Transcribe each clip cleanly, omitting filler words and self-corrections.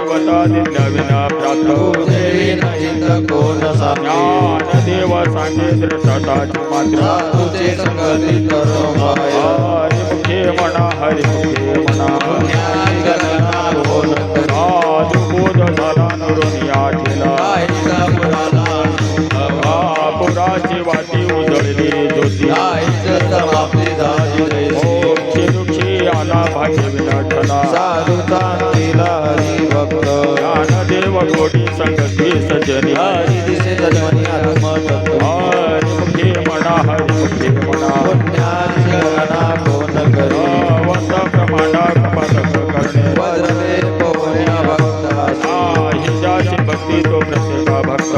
देवता दिल्या विना प्राप्त ज्ञान देव सांगे दृष्टाची मात्रा तुझे संगती करो हरि मुखे म्हणा हरि मुखे म्हणा साधू बोध झाला नरुनिया ठेला पुराची वाटी उजळली ज्योती रुक्षी आला भाग्य विनाठला ज्ञानदेव गोडी संगती सजनी हरि मुखे म्हणा हरि मुखे म्हणा वंद प्रमाणा कपालक करणे हिजाची भक्ती तो प्रत्येका भक्त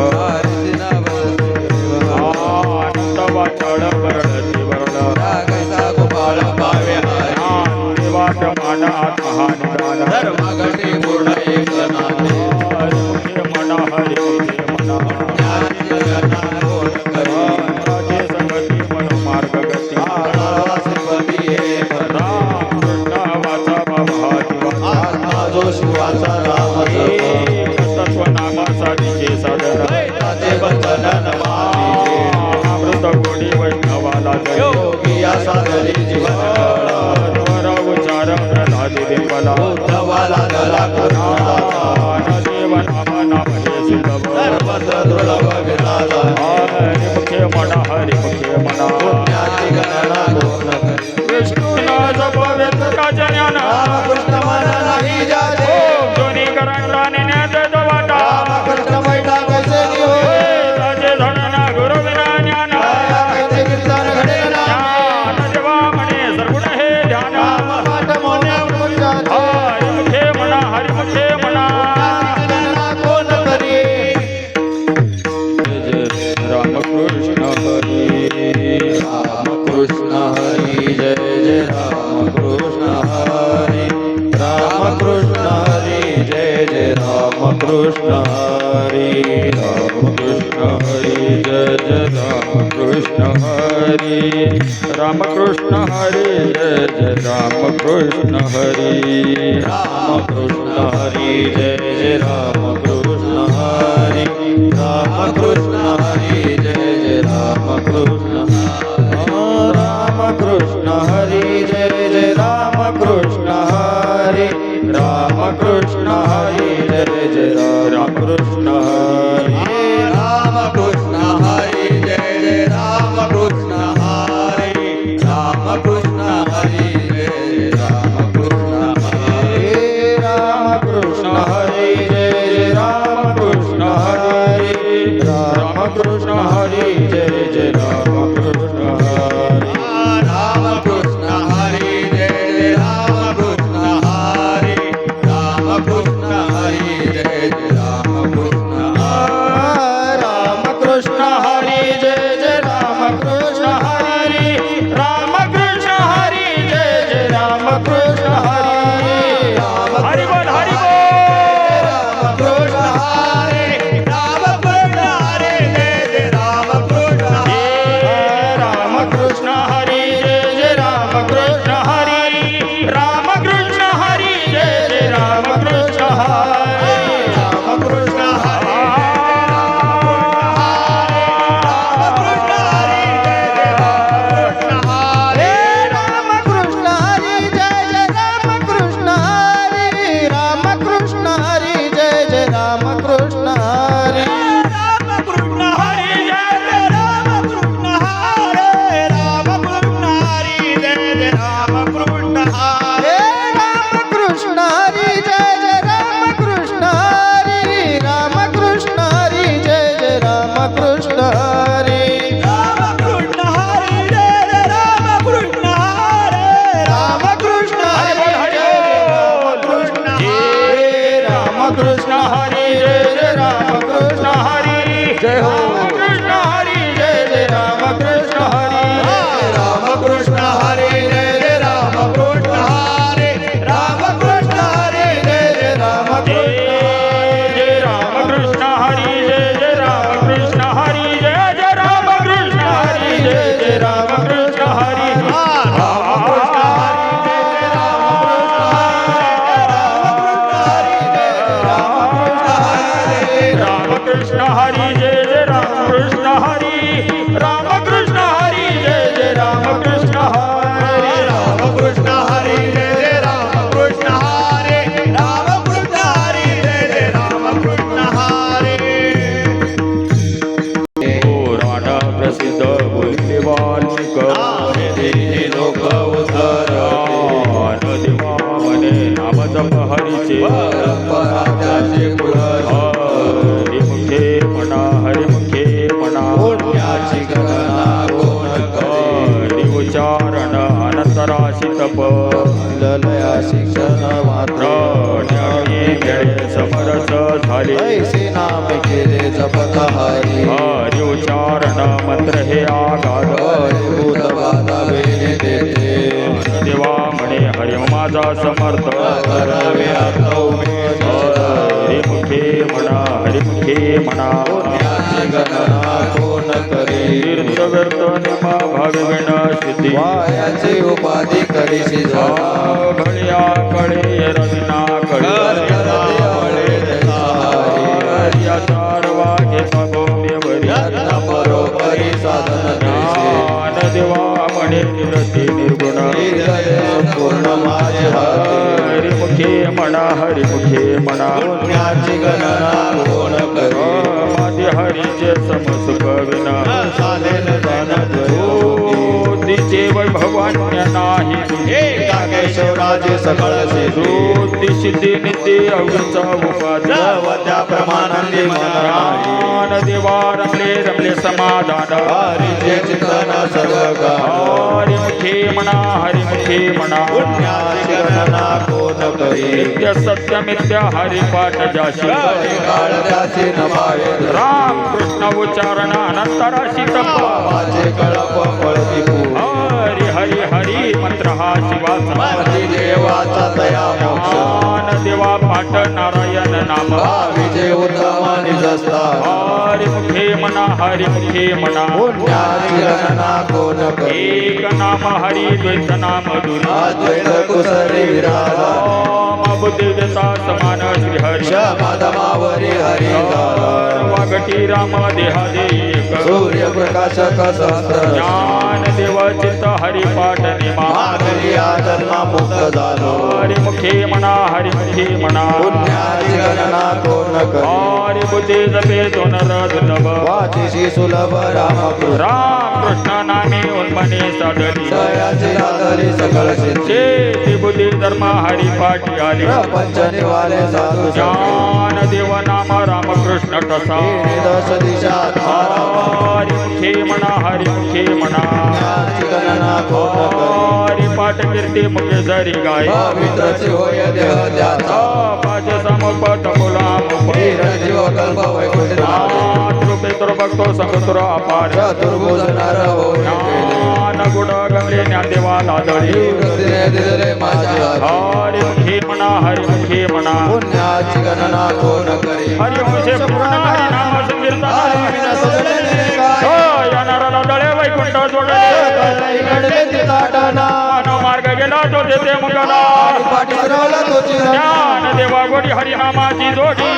आनंद वाचाळ वरळती वरळ देवा प्रमाण आत्महानिदान हरि मुखे म्हणा हरि मुखे म्हणा संगती मनोमार्ग गती राम कृष्ण वाचा बाबा तत्वनामासाठीचे साधन अमृत गोडी वैष्णवाला वर उच्चार प्रल्हादी देवाला देव नामा नामने सुलभ हरि मुखे म्हणा हरि मुखे म्हणा विष्णू जप व्यंकटाचे ज्ञान दोन्ही करंडा नेण्यात वाटा राजे धनना गुरु विना ज्ञान देवा म्हणे सर्वुण हे ध्यान हरि मुखे म्हणा हरि मुखे म्हणा रामकृष्ण हरी रामकृष्ण हरी जय जय रामकृष्ण हरी रामकृष्ण हरी जय जय रामकृष्ण हरी रामकृष्ण हरी जय जय रामकृष्ण हरी रामकृष्ण हरी जय जय रामकृष्ण हरी रामकृष्ण हरी जय जय रामकृष्ण हरी रामकृष्ण हरी जय जय रामकृष्ण रामकृष्ण हरी जय जय रामकृष्ण हरी रामकृष्ण हरी जय जय रामकृष्ण हरी रामकृष्ण हरी जय जय रामकृष्ण हरी रामकृष्ण हरी जय रामकृष्ण हरी रामकृष्ण हरी जय जय रामकृष्ण हरी रामकृष्ण हरी जय जय रामकृष्ण हरी रामकृष्ण हरी जय जय रामकृष्ण हरी रामकृष्ण हरी जय जय रामकृष्ण रामकृष्ण हरी जय जय रामकृष्ण हरी रामकृष्ण हरी जय जय रामकृष्ण हरी हरि बोल हरि बोल रामकृष्ण हरी रामकृष्ण हरी जय जय रामकृष्ण रामकृष्ण हरी जय जय रामकृष्ण हरी रामकृष्ण हरी जय जय रामकृष्ण हरी रामकृष्ण हरी रामकृष्ण हरी जय जय रामकृष्ण हरी कृष्ण हरी जय जय राम कृष्ण हरी राम कृष्ण हरी जय जय राम कृष्ण हरी राम कृष्ण हरी जय जय राम कृष्ण हरे राम कृष्ण हरी जय जय राम कृष्ण हरे पुराण प्रसिद्ध बोलले वाल्मिक हे लोक उद्धरते देवा म्हणे नाम जप हरीचे परंपराचे हरिमुखे म्हणा हरिमुखे म्हणा पुण्याची गणना कोण करे हरि उच्चारण अनंतराशी तप ललया शिक्षण मात्र ज्ञानी मिळे समरस झाले ऐसे नाम केले जपत हरी हरि उच्चारण मंत्र हे आगाध भूत बाधा वेणे देते देवा म्हणे हरि माझा समर्थ करावे हरिमुखे म्हणा हरिमुखे म्हणा पुण्याची गणना कोण करे तीर्थ व्यर्थ निमा भागविण सिद्धी वायाची उपाधी करीशी घड्या कळे रविना कळे याचारवा घेता गोमेवरी बरोबरी साधन ज्ञान देवा म्हणे निरती निर्गुण पूर्ण माझे हरिमुखे म्हणा हरिमुखे म्हणा पुण्याची गणना कोण करे माझे हरीचे समसुख विना चालेल तिचे वैभवान्य नाही केशवराजे सकळ सिद्धी सिद्धी नित्य अवघचा उपाध्याय त्याप्रमाणाने ज्ञान देवा रमले रमले समाधान हरीचे चिंतन सर्व हरिमुखे म्हणा हरिमुखे म्हणा पुण्याची गणना कोण करे नित्य सत्य मिथ्य हरिपाठ जाशी काळ त्याची नभावे राम कृष्ण उच्चारण अनंतराशी तप माझे कळप पळती हरी हरी हरी मंत्र हा शिवाचा माझी देवाचा तया मोक्ष ज्ञान देवा पाठ नारायण नाम विजय उत्तम निजस्ता हरिमुखे म्हणा हरिमुखे म्हणा पुण्याची गणना कोण करे एक नाम हरी द्वैत नाम दुरी अद्वैत कुसरी विराजा बुद्धिदेवता समान श्री हरी क्षमाधमावरी हरी वागटी राम देहा देव सूर्य प्रकाशक सहस्र ज्ञान देव चित्त हरिपाठ निमा मागलिया जन्मा मुक्त झालो हरिमुखे म्हणा हरिमुखे म्हणा पुण्याची गणना कोण करे हरि बुद्धि जपे दोन रजतव वाचिशी सुलभ रामकृष्ण राम कृष्ण नामे उन्मने साधनी दयाची आदरी सकळ सिद्धी चेती बुद्धी धर्म हरिपाठी आले प्रपंच निवाले साधू ज्ञान देव नाम रामकृष्ण कसा दश दिशा हरिमुखे म्हणा हरिमुखे म्हणा पुण्याची गणना कोण करे हरिपाठ कीर्ती मुखे जरी गाय पवित्रची होय देह त्याचा पाच समुपत मुलामुप जीव कल्प वैकुंठ रूपे तुर भक्तो संगतुर अपार चतुर्भुज नर होय ज्ञान गुण गमले ज्ञानदेवा लादळी वृत्तीने दिले माझे हरिमुखे म्हणा हरिमुखे म्हणा पुण्याची गणना कोण करे हरिमुखे पूर्ण हरिनाम संकीर्तन या नराला दळे वैकुंठ जोडले मानव मार्ग गेला तो देते मुलाला ज्ञान देवा गोडी हरिनामाची जोडी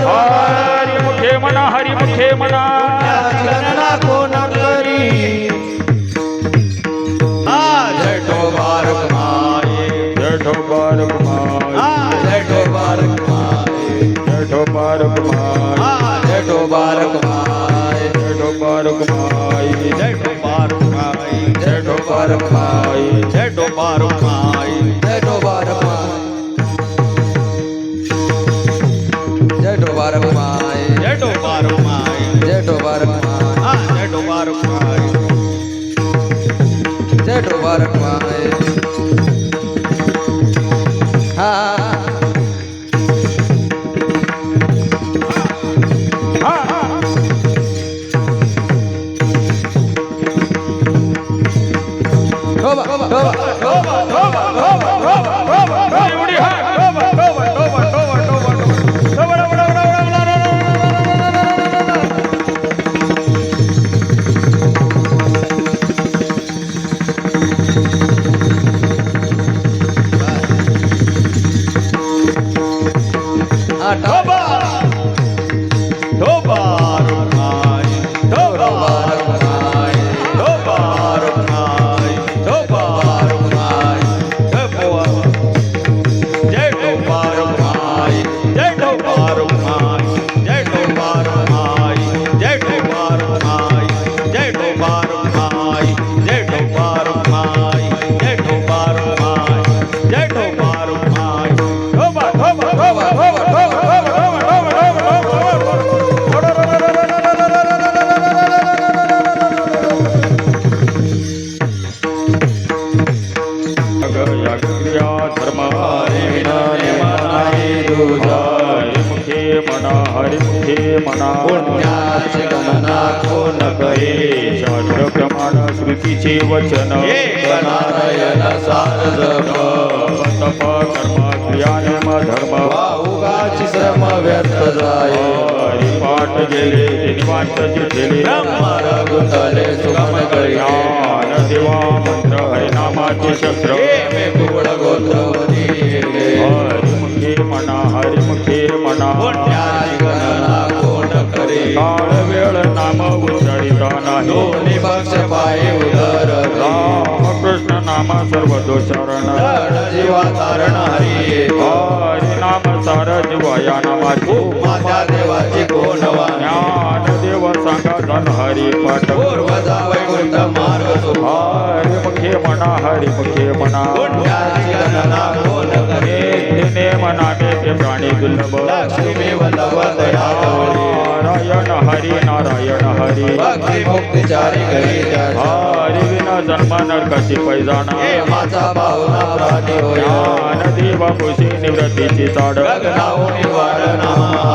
हरिमुखे म्हणा हरिमुखे म्हणा कोण करी जटो बारक माये जठो बारक माय जटो बारक माये जठो बारक माय जटो बारक माये जठो बारक माय जटो बारक माये जठो बारक माय जटो बारक माये जटो बारक जटो बारक माये जटो बारक माये जटो बारक माये जटो बारक माये जटो बारक माये हरी विना नेम नाही तुझा हरी मुखे म्हणा हरी मुखे म्हणा पुण्याची गणना कोण करी शास्त्र प्रमाण श्रुतीचे वचन नारायण सार जप तप कर्म क्रिया नेम धर्म उगाची श्रम व्यर्थ जाय पाठ गेले निवांत जिथेले ब्रह्मर गुंतले सुगम करी ज्ञान देवा मंत्र हरिनामाचे शस्त्र मे कुवड गोत्रवती हरी मुखे म्हणा हरी मुखे म्हणा पुण्याची गणना कोण करी काळ वेळ नाम उच्चारिता नाही दोन्ही पक्ष पायी उदर राम कृष्ण नाम सर्व दोषारण जीवा तारण हरी हरी नाम सार जीवा या नामाची माझ्या देवाची कोण ज्ञान देव सांगा धन हरी पाठ पूर्वजा वैकुंठ मार्ग सुखा हरी मुखे म्हणा हरी मुखे म्हणा पुण्याची गणना कोण करी तिने मनाने ते प्राणी दुर्लभ लक्ष्मी वल्लभ दयावरी नारायण हरी नारायण हरी भक्ती मुक्तिचारी करी हरी विना जन्म नरकाशी पैजाणा हे माझा पाहुणा प्राणी होय ज्ञान देवा कुशी निवृत्तीची चाड गगनाहून निवारण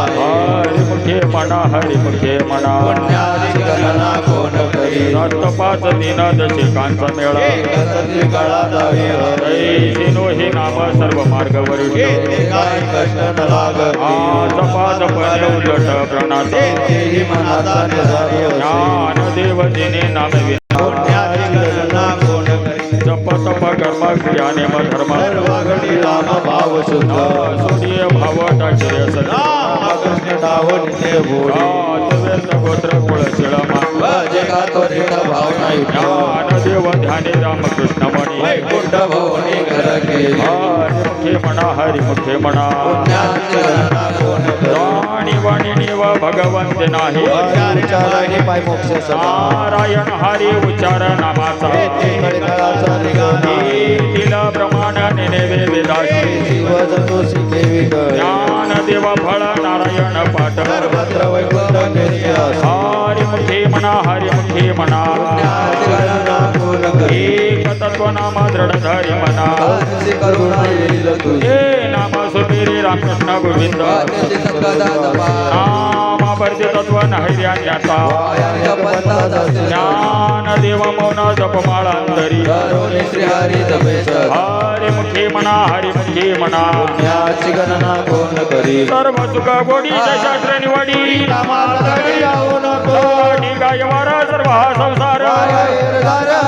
हरी मुखे म्हणा हरी मुखे म्हणा पुण्याची गणना कोण करी सात पाच दिन दशिकांचा मेळा एकत्र काळा जावी सिनो हे नाम सर्व मार्ग वरिष्ठ काही कष्ट न लागत आज पाच पणे उलट प्रणाचा तेही मनाचा निजारी ज्ञान देव जिने नाम पुण्याची गणना कोण करी जप तप कर्म क्रिया नेम धर्म सर्वागडी राम भाव शुद्ध सूर्य भाव टाक्षर्य राम कृष्ण डाव नित्य बोली गोत्र कुळ शिळमा भजे का त्वरित भावना ज्ञान देव ध्याने राम कृष्ण मणी वैकुंठ भवनी घर केली हरी मुखे म्हणा हरी मुखे म्हणा पुण्याची गणना कोण करी वाणी वाणी निव भगवंत नाही विचाराने पाय मोक्ष सदा नारायण हरी उच्चार नामाचा कळकाळाचा निगाणी तिला प्रमाण नेनेवे वेदाशी जीव जतो शिकेवी ज्ञान देव फळ नारायण पाठ सर्वत्र वैकुंठ केली हरी मुखे म्हणा हरी मुखे म्हणा पुण्याची गणना कोण करी एक तत्व नाम दृढ धरी म्हणा अशी करुणा येईल तुझी हे नाम सुपीरी रामकृष्ण गोविंद वाटेची सकदा जपा नाम परती तत्व नैर्यान्याचा वाया पंथा ज्ञान देव मौन जपमाळा अंतरी करुणी श्री हरी जपेश हरी मुखे म्हणा हरी मुखे म्हणा पुण्याची गणना कोण करी सर्व सुख गोडी शास्त्र निवडी मार्गडी राहू नको गाय वार सर्व हा संसार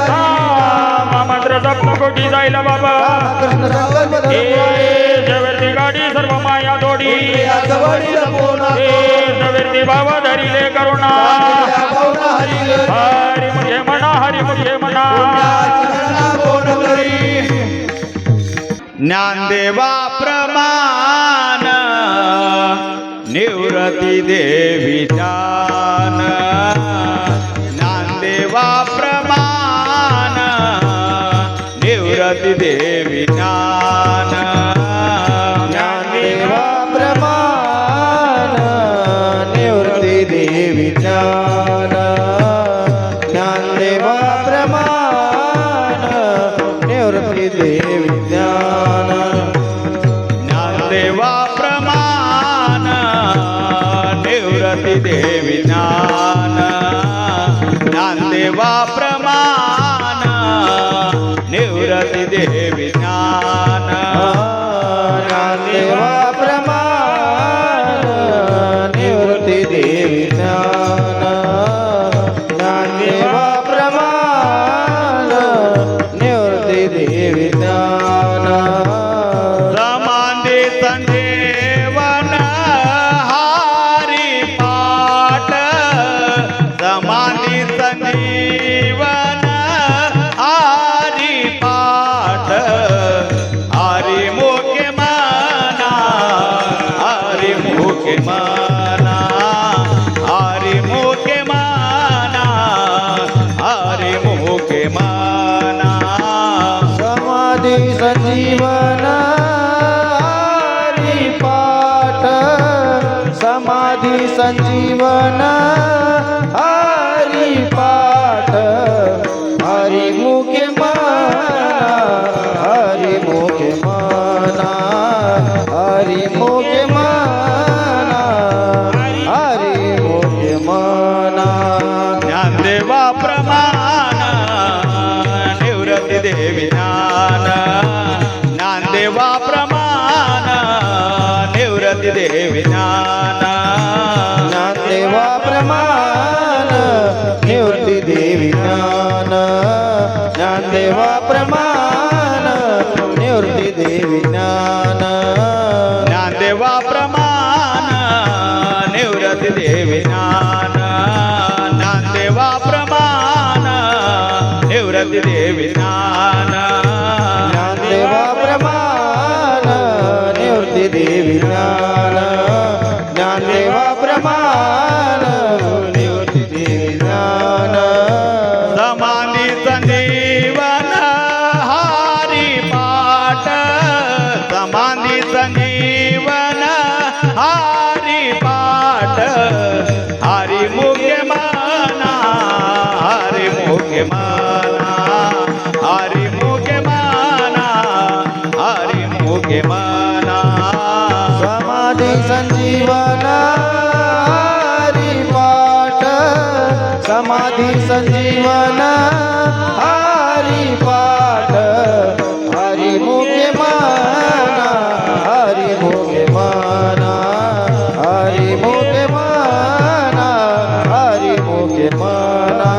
राम मंत्र जप कोटी जाईल बाबा कृष्ण संकल्प हे जवरती गाडी सर्व माया दोडी हे जवरती बाबा धरिले करुणा हरी मुखे म्हणा हरी मुखे म्हणा ज्ञानदेवा प्रमाण निवृत्ती देवी ज्ञान ज्ञानदेवा प्रमाण निवृत्ती देवी ज्ञान ज्ञानदेवा प्रमाण निवृत्ती देवी ज्ञान ज्ञानदेवा प्रमाण निवृत्ती देवी ज्ञान ज्ञानदेवा प्रमाण निवृत्ती देवी ज्ञान ज्ञानदेवा प्रमाण निवृत्ती देवी ज्ञान ज्ञानदेवा प्रमाण निवृत्ती देवी ज्ञान ज्ञानदेवा प्रमाण निवृत्ती देवी ज्ञान समाधी संजीवन हारी पाठ समाधी संजीवन हारी पाठ हरी मुखे मना हरी मुखे मना हरी मुखे मना हरी मुखे मना समाधी संजीवन हरी पाठ समाधी संजीवन हरी पाठ हरी मुखे मना हरी मुखे मना देवी ज्ञान ज्ञानदेवा प्रमाण निवृत्ती देवी ज्ञान ज्ञानदेवा प्रमाण निवृत्ती देवी ज्ञान ज्ञानदेवा प्रमाण निवृत्ती देवी ज्ञान ज्ञानदेवा प्रमाण निवृत्ती देवी ज्ञान ज्ञानदेवा प्रमाण निवृत्ती देवी ज्ञान ज्ञानदेवा प्रमाण निवृत्ती देवी ज्ञान समाधी संजीवन हारी पाठ समाधी संजीवन हारी पाठ हरि मुखे माना हरि मुखे माना हरि मुखे माना हरि मुखे माना समाधी संजीवन हरि पाठ समाधी संजीवन हरि पाठ हरि मुखे माना हरि मुखे माना हरि मुखे माना हरि मुखे माना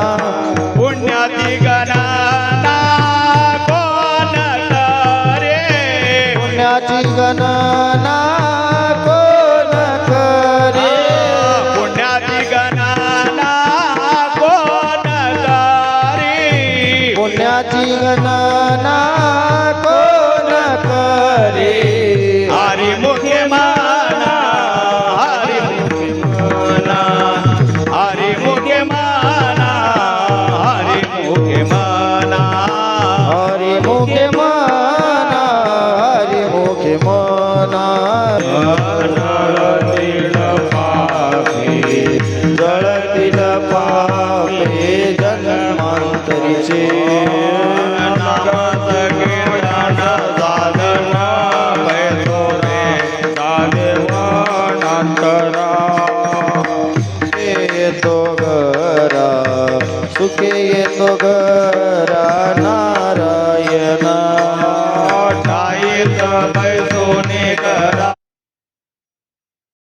पुण्याती गणना कोण करे पुण्याची गणना कोण करे पुण्याती गणना कोण करे पुण्याची गणना कोण करे हरि मुखे माना हरि मुखे माना हरि मुखे माना हरि मुखे माना हरि मुखे माना हरि मुखे माना जळतील पापे जन्मांतरीचे येतो घरा सुखे येतो घरा